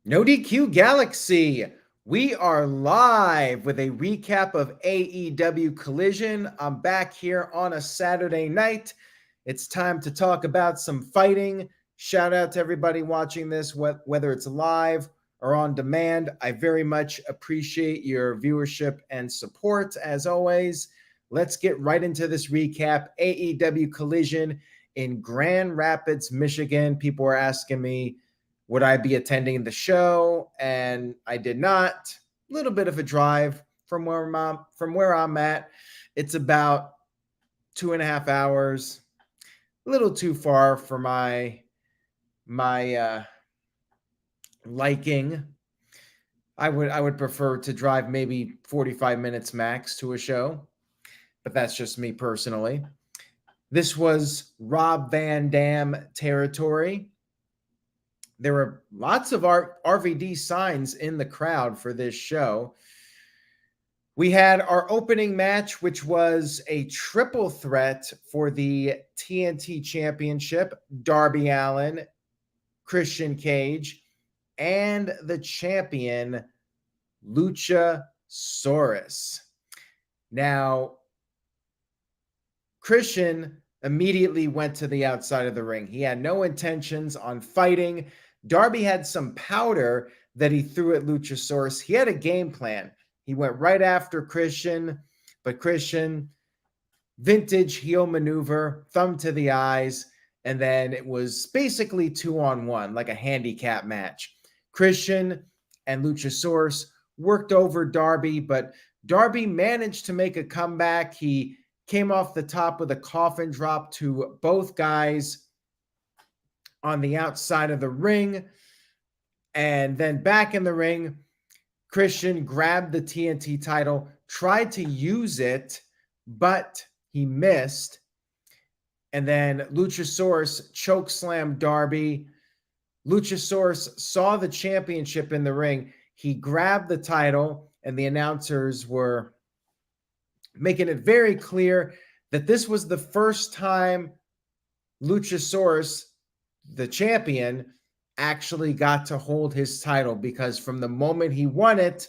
No DQ Galaxy. We are live with a recap of AEW Collision. I'm back here on a Saturday night. It's time to talk about some fighting. Shout out to everybody watching this, whether it's live or on demand. I very much appreciate your viewership and support as always. Let's get right into this recap. AEW Collision in Grand Rapids, Michigan. People were asking me, would I be attending the show? And I did not. A little bit of a drive from where I'm at. It's about 2.5 hours. A little too far for my liking. I would prefer to drive maybe 45 minutes max to a show, but that's just me personally. This was Rob Van Dam territory. There were lots of RVD signs in the crowd for this show. We had our opening match, which was a triple threat for the TNT Championship. Darby Allin, Christian Cage, and the champion, Luchasaurus. Now, Christian immediately went to the outside of the ring. He had no intentions on fighting. Darby had some powder that he threw at Luchasaurus. He had a game plan. He went right after Christian, but Christian, vintage heel maneuver, thumb to the eyes, and then it was basically 2-on-1, like a handicap match. Christian and Luchasaurus worked over Darby, but Darby managed to make a comeback. He came off the top with a coffin drop to both guys on the outside of the ring. And then back in the ring, Christian grabbed the TNT title, tried to use it, but he missed. And then Luchasaurus chokeslammed Darby. Luchasaurus saw the championship in the ring. He grabbed the title, and the announcers were making it very clear that this was the first time Luchasaurus, the champion, actually got to hold his title, because from the moment he won it,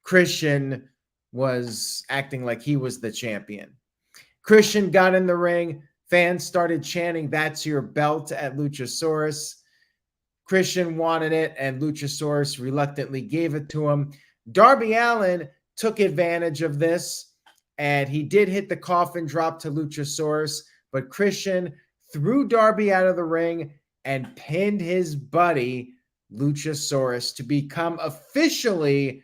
Christian was acting like he was the champion. Christian got in the ring. Fans started chanting, "That's your belt," at Luchasaurus. Christian wanted it, and Luchasaurus reluctantly gave it to him. Darby Allin took advantage of this, and he did hit the coffin drop to Luchasaurus, but Christian threw Darby out of the ring and pinned his buddy Luchasaurus to become officially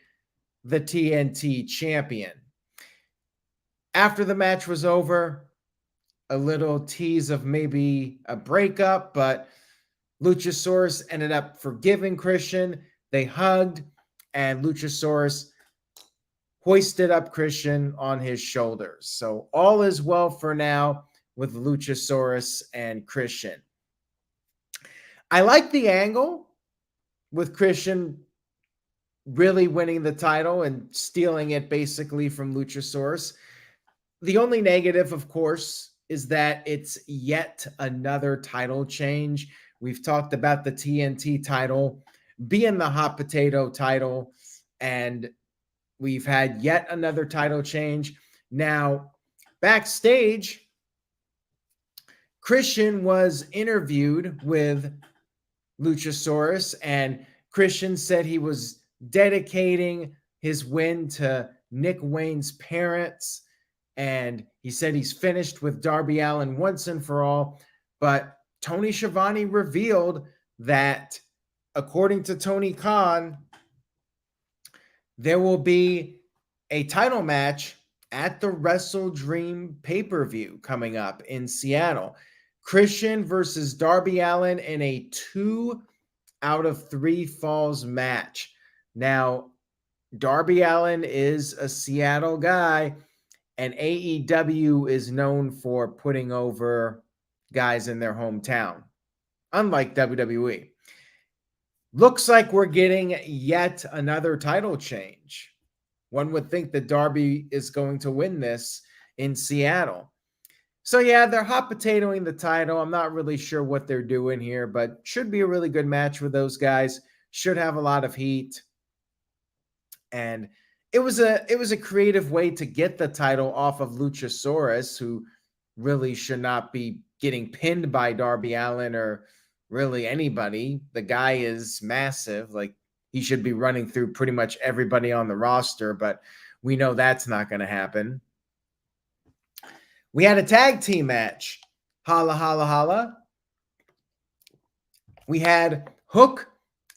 the TNT champion. After the match was over, a little tease of maybe a breakup, but Luchasaurus ended up forgiving Christian. They hugged, and Luchasaurus hoisted up Christian on his shoulders. So all is well for now with Luchasaurus and Christian. I like the angle with Christian really winning the title and stealing it basically from Luchasaurus. The only negative, of course, is that it's yet another title change. We've talked about the TNT title being the hot potato title, and we've had yet another title change. Now, backstage, Christian was interviewed with Luchasaurus, and Christian said he was dedicating his win to Nick Wayne's parents, and he said he's finished with Darby Allin once and for all. But Tony Schiavone revealed that, according to Tony Khan, there will be a title match at the Wrestle Dream pay-per-view coming up in Seattle. Christian versus Darby Allin in a 2 out of 3 falls match. Now, Darby Allin is a Seattle guy, and AEW is known for putting over guys in their hometown, unlike WWE. Looks like we're getting yet another title change. One would think that Darby is going to win this in Seattle. So yeah, they're hot potatoing the title. I'm not really sure what they're doing here, but should be a really good match with those guys. should have a lot of heat. And it was a creative way to get the title off of Luchasaurus, who really should not be getting pinned by Darby Allin or really anybody. The guy is massive. Like, he should be running through pretty much everybody on the roster, but we know that's not going to happen. We had a tag team match. Holla, holla, holla. We had Hook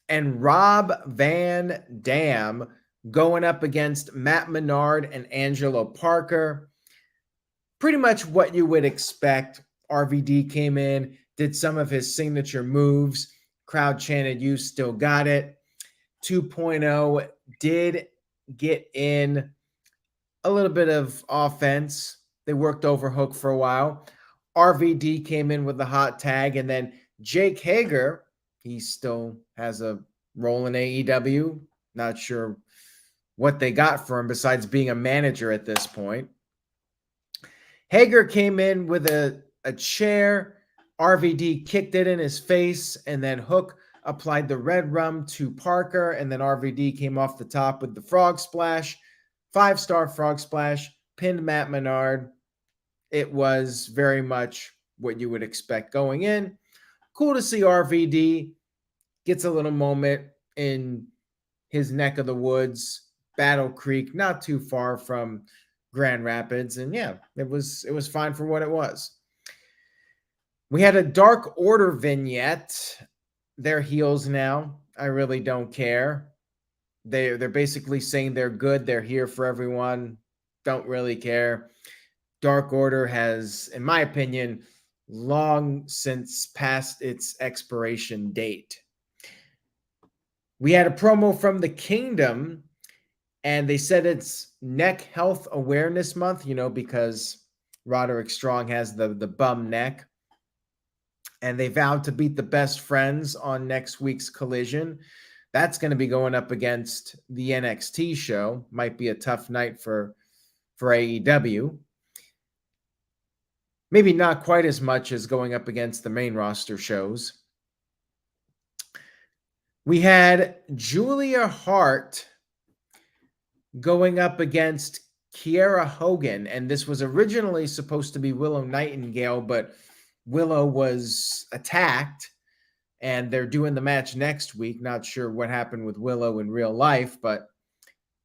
and Rob Van Dam going up against Matt Menard and Angelo Parker. Pretty much what you would expect. RVD came in, did some of his signature moves. Crowd chanted, "You still got it." 2.0 did get in a little bit of offense. They worked over Hook for a while. RVD came in with the hot tag, and then Jake Hager, he still has a role in AEW. Not sure what they got for him besides being a manager at this point. Hager came in with a chair. RVD kicked it in his face, and then Hook applied the red rum to Parker, and then RVD came off the top with the frog splash. 5-star frog splash, pinned Matt Menard. It was very much what you would expect going in. Cool to see RVD gets a little moment in his neck of the woods, Battle Creek, not too far from Grand Rapids. And yeah, it was fine for what it was. We had a Dark Order vignette. They're heels now. I really don't care. They're basically saying they're good. They're here for everyone. Don't really care. Dark Order has, in my opinion, long since passed its expiration date. We had a promo from the Kingdom, and they said it's Neck Health Awareness Month, because Roderick Strong has the bum neck. And they vowed to beat the Best Friends on next week's Collision. That's going to be going up against the NXT show. Might be a tough night for AEW. Maybe not quite as much as going up against the main roster shows. We had Julia Hart going up against Kiera Hogan, and this was originally supposed to be Willow Nightingale, but Willow was attacked, and they're doing the match next week. Not sure what happened with Willow in real life, but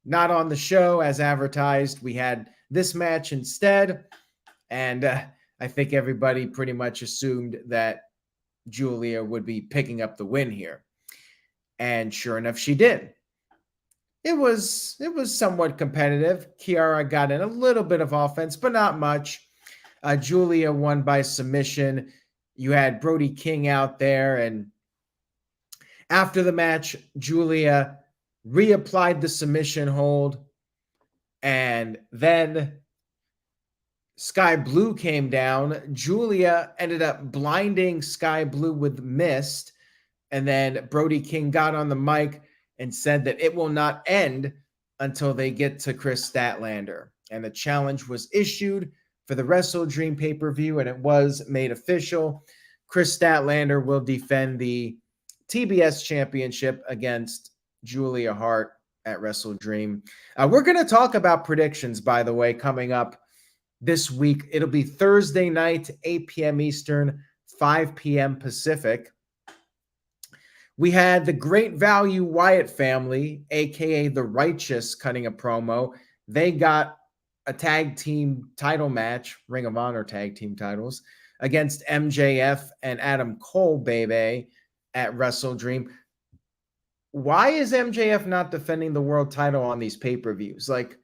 not on the show as advertised. We had this match instead, and I think everybody pretty much assumed that Julia would be picking up the win here. And sure enough, she did. It was somewhat competitive. Kiara got in a little bit of offense, but not much. Julia won by submission. You had Brody King out there, and after the match, Julia reapplied the submission hold, and then Sky Blue came down. Julia ended up blinding Sky Blue with mist, and then Brody King got on the mic and said that it will not end until they get to Chris Statlander. And the challenge was issued for the Wrestle Dream pay-per-view, and it was made official. Chris Statlander will defend the TBS Championship against Julia Hart at Wrestle Dream. We're going to talk about predictions, by the way, coming up this week. It'll be Thursday night, 8 p.m. Eastern, 5 p.m. Pacific. We had the Great Value Wyatt family, a.k.a. The Righteous, cutting a promo. They got a tag team title match, Ring of Honor tag team titles, against MJF and Adam Cole, baby, at Wrestle Dream. Why is MJF not defending the world title on these pay-per-views? Like,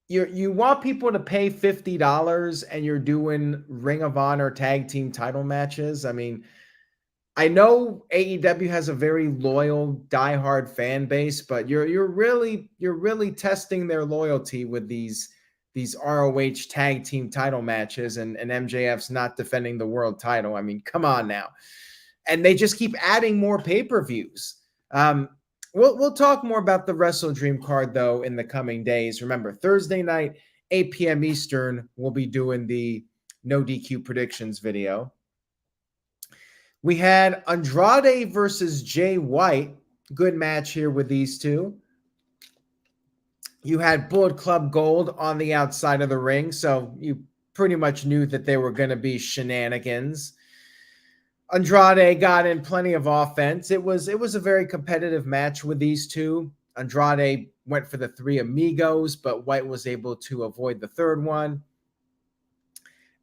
you want people to pay $50 and you're doing Ring of Honor tag team title matches? I mean, I know AEW has a very loyal, diehard fan base, but you're really testing their loyalty with these ROH tag team title matches, and MJF's not defending the world title. I mean, come on now. And they just keep adding more pay-per-views. We'll talk more about the Wrestle Dream card, though, in the coming days. Remember, Thursday night, 8 p.m. Eastern, we'll be doing the No DQ predictions video. We had Andrade versus Jay White. Good match here with these two. You had Bullet Club Gold on the outside of the ring, so you pretty much knew that there were going to be shenanigans. Andrade got in plenty of offense. It was a very competitive match with these two. Andrade went for the three amigos, but White was able to avoid the third one.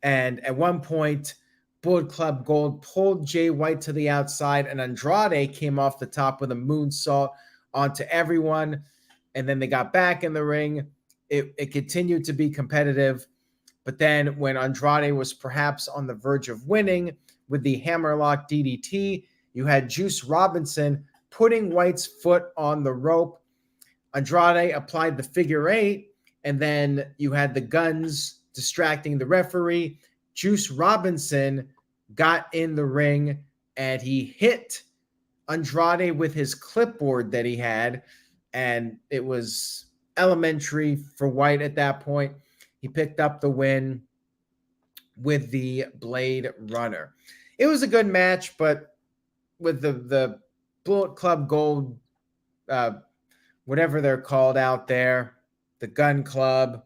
And at one point, Bullet Club Gold pulled Jay White to the outside, and Andrade came off the top with a moonsault onto everyone. And then they got back in the ring. It continued to be competitive. But then when Andrade was perhaps on the verge of winning with the hammerlock DDT, you had Juice Robinson putting White's foot on the rope. Andrade applied the figure eight, and then you had the guns distracting the referee. Juice Robinson got in the ring, and he hit Andrade with his clipboard that he had, and it was elementary for White at that point. He picked up the win with the Blade Runner. It was a good match, but with the Bullet Club Gold, whatever they're called out there, the Gun Club,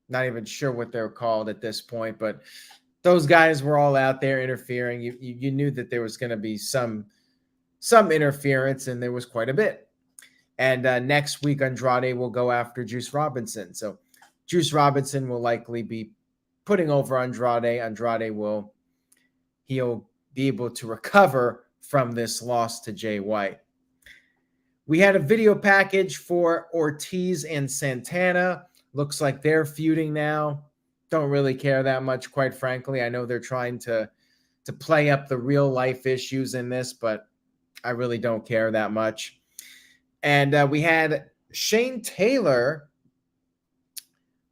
not even sure what they're called at this point, but those guys were all out there interfering. You knew that there was going to be some interference, and there was quite a bit. And next week, Andrade will go after Juice Robinson. So Juice Robinson will likely be putting over Andrade. He'll be able to recover from this loss to Jay White. We had a video package for Ortiz and Santana. Looks like they're feuding now. Don't really care that much, quite frankly. I know they're trying to play up the real life issues in this, but I really don't care that much. And we had Shane Taylor,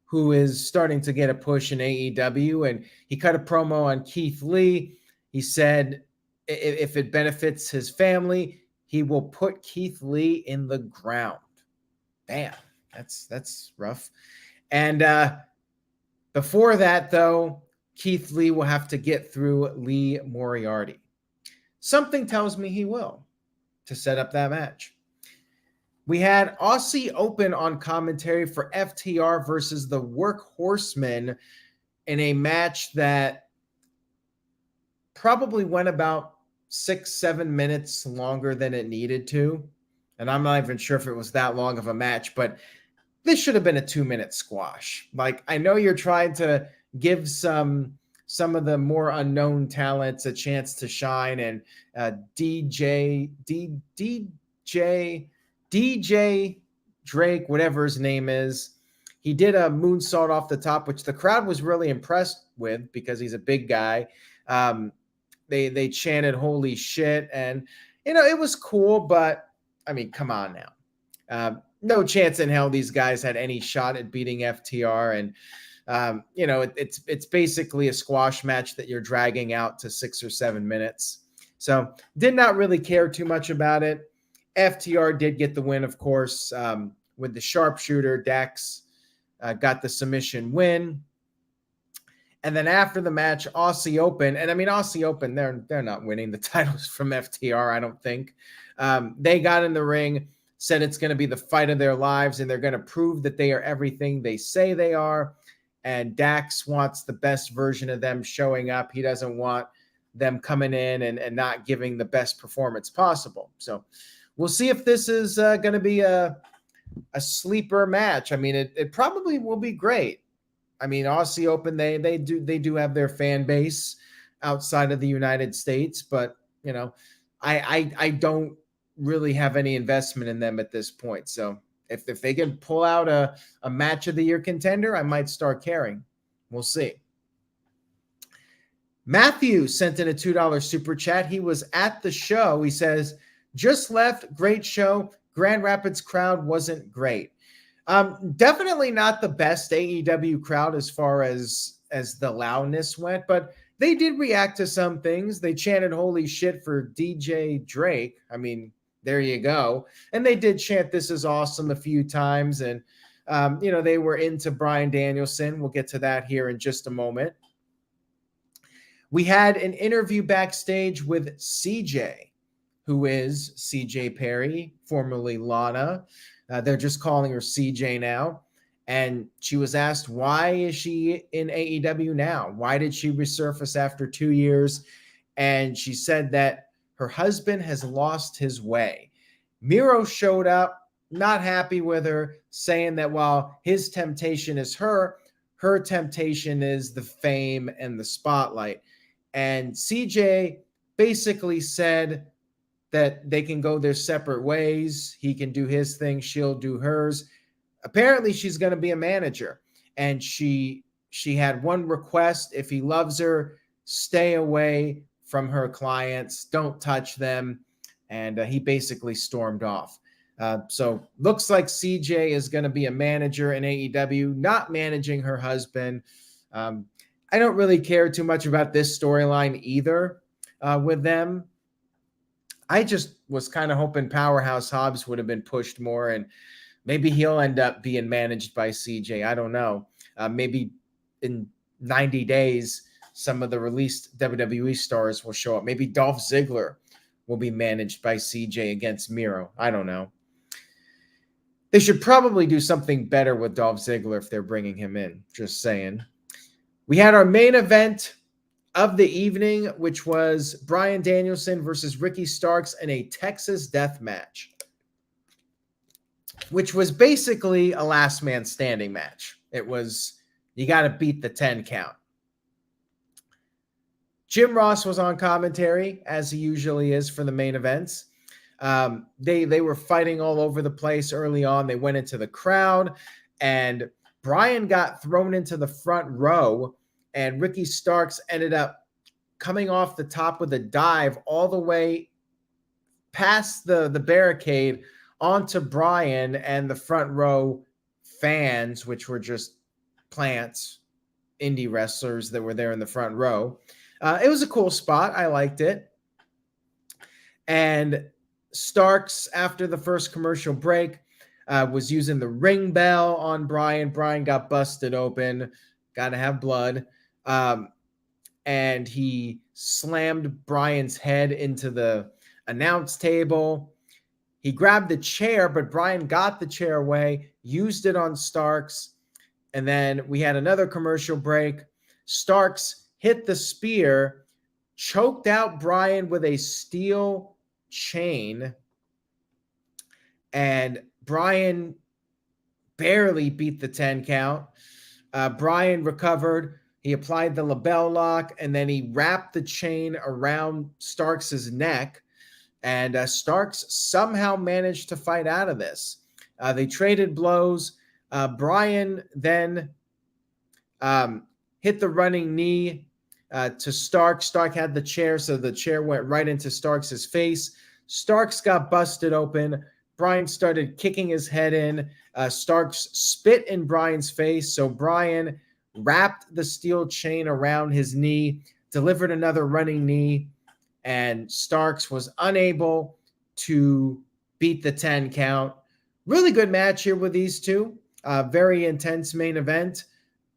who is starting to get a push in AEW, and he cut a promo on Keith Lee. He said if it benefits his family, he will put Keith Lee in the ground. Damn, that's rough. And before that, though, Keith Lee will have to get through Lee Moriarty. Something tells me he will, to set up that match. We had Aussie Open on commentary for FTR versus the Workhorsemen in a match that probably went about 6-7 minutes longer than it needed to. And I'm not even sure if it was that long of a match, but this should have been a 2-minute squash. Like, I know you're trying to give some of the more unknown talents a chance to shine, and DJ Drake, whatever his name is, he did a moonsault off the top, which the crowd was really impressed with because he's a big guy. They chanted "Holy shit!" and it was cool, but I mean, come on now. No chance in hell these guys had any shot at beating FTR, and it's basically a squash match that you're dragging out to 6 or 7 minutes. So did not really care too much about it. FTR did get the win, of course, with the sharpshooter. Dax got the submission win. And then after the match, Aussie Open, and I mean, Aussie Open, they're not winning the titles from FTR, I don't think. They got in the ring, said it's going to be the fight of their lives, and they're going to prove that they are everything they say they are. And Dax wants the best version of them showing up. He doesn't want them coming in and not giving the best performance possible. So we'll see if this is going to be a sleeper match. I mean, it probably will be great. I mean, Aussie Open, they do have their fan base outside of the United States, but I don't really have any investment in them at this point. So if they can pull out a match of the year contender, I might start caring. We'll see. Matthew sent in a $2 super chat. He was at the show. He says, just left, great show. Grand Rapids crowd wasn't great. Definitely not the best AEW crowd as far as the loudness went, but they did react to some things. They chanted "Holy shit" for DJ Drake. I mean, there you go. And they did chant "This is awesome" a few times. And, they were into Bryan Danielson. We'll get to that here in just a moment. We had an interview backstage with CJ, who is CJ Perry, formerly Lana. They're just calling her CJ now. And she was asked, why is she in AEW now? Why did she resurface after 2 years? And she said that her husband has lost his way. Miro showed up, not happy with her, saying that while his temptation is her temptation is the fame and the spotlight. And CJ basically said that they can go their separate ways. He can do his thing, she'll do hers. Apparently she's going to be a manager, and she had one request: if he loves her, stay away from her clients, don't touch them. And he basically stormed off. So looks like CJ is going to be a manager in AEW, not managing her husband. I don't really care too much about this storyline either with them. I just was kind of hoping Powerhouse Hobbs would have been pushed more, and maybe he'll end up being managed by CJ. I don't know. Maybe in 90 days, some of the released WWE stars will show up. Maybe Dolph Ziggler will be managed by CJ against Miro. I don't know. They should probably do something better with Dolph Ziggler if they're bringing him in. Just saying. We had our main event of the evening, which was Bryan Danielson versus Ricky Starks in a Texas death match, which was basically a last man standing match. It was, you got to beat the 10 count. Jim Ross was on commentary, as he usually is for the main events. They were fighting all over the place early on. They went into the crowd, and Bryan got thrown into the front row, and Ricky Starks ended up coming off the top with a dive all the way past the barricade onto Bryan and the front row fans, which were just plants, indie wrestlers that were there in the front row. It was a cool spot. I liked it. And Starks, after the first commercial break, was using the ring bell on Bryan. Bryan got busted open. Got to have blood. And he slammed Bryan's head into the announce table. He grabbed the chair, but Bryan got the chair away, used it on Starks. And then we had another commercial break. Starks hit the spear, choked out Bryan with a steel chain, and Bryan barely beat the 10 count. Bryan recovered. He applied the label lock, and then he wrapped the chain around Starks' neck, and Starks somehow managed to fight out of this. They traded blows. Bryan then hit the running knee to Starks. Stark had the chair, so the chair went right into Starks' face. Starks got busted open. Bryan started kicking his head in. Starks spit in Bryan's face, so Bryan wrapped the steel chain around his knee, delivered another running knee, and Starks was unable to beat the 10 count. Really good match here with these two. Very intense main event.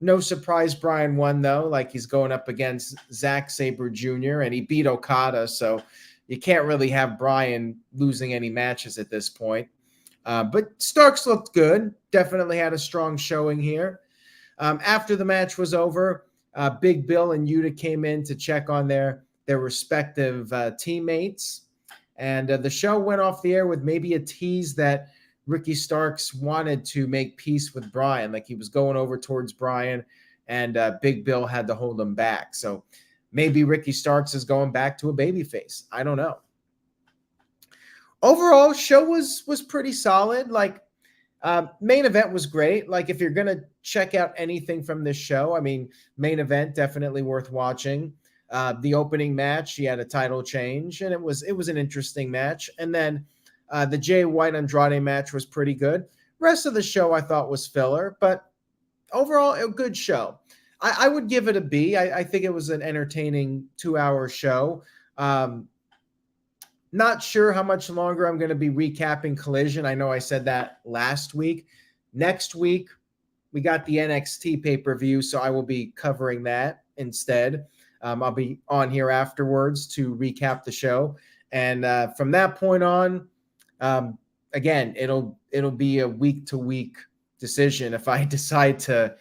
No surprise Bryan won, though. Like, he's going up against Zack Sabre Jr., and he beat Okada, so you can't really have Bryan losing any matches at this point. But Starks looked good. Definitely had a strong showing here. After the match was over, Big Bill and Yuta came in to check on their respective teammates. And the show went off the air with maybe a tease that Ricky Starks wanted to make peace with Bryan. Like, he was going over towards Bryan, and Big Bill had to hold him back. So maybe Ricky Starks is going back to a babyface. I don't know. Overall, show was pretty solid. Like, main event was great. Like, if you're going to check out anything from this show, I mean, main event, definitely worth watching. The opening match, he had a title change, and it was an interesting match. And then the Jay White Andrade match was pretty good. Rest of the show I thought was filler, but overall, a good show. I would give it a B. I think it was an entertaining 2-hour show. Not sure how much longer I'm going to be recapping Collision. I know I said that last week. Next week, we got the NXT pay-per-view, so I will be covering that instead. I'll be on here afterwards to recap the show. And from that point on, again, it'll be a week-to-week decision if I decide to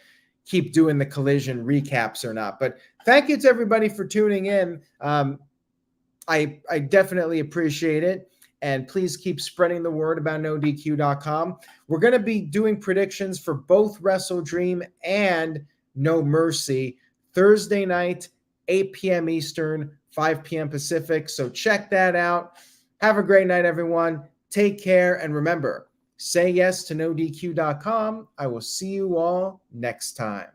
keep doing the Collision recaps or not. But thank you to everybody for tuning in. I definitely appreciate it. And please keep spreading the word about NoDQ.com. We're going to be doing predictions for both Wrestle Dream and No Mercy Thursday night, 8 p.m. Eastern, 5 p.m. Pacific. So check that out. Have a great night, everyone. Take care. And remember, say yes to NoDQ.com. I will see you all next time.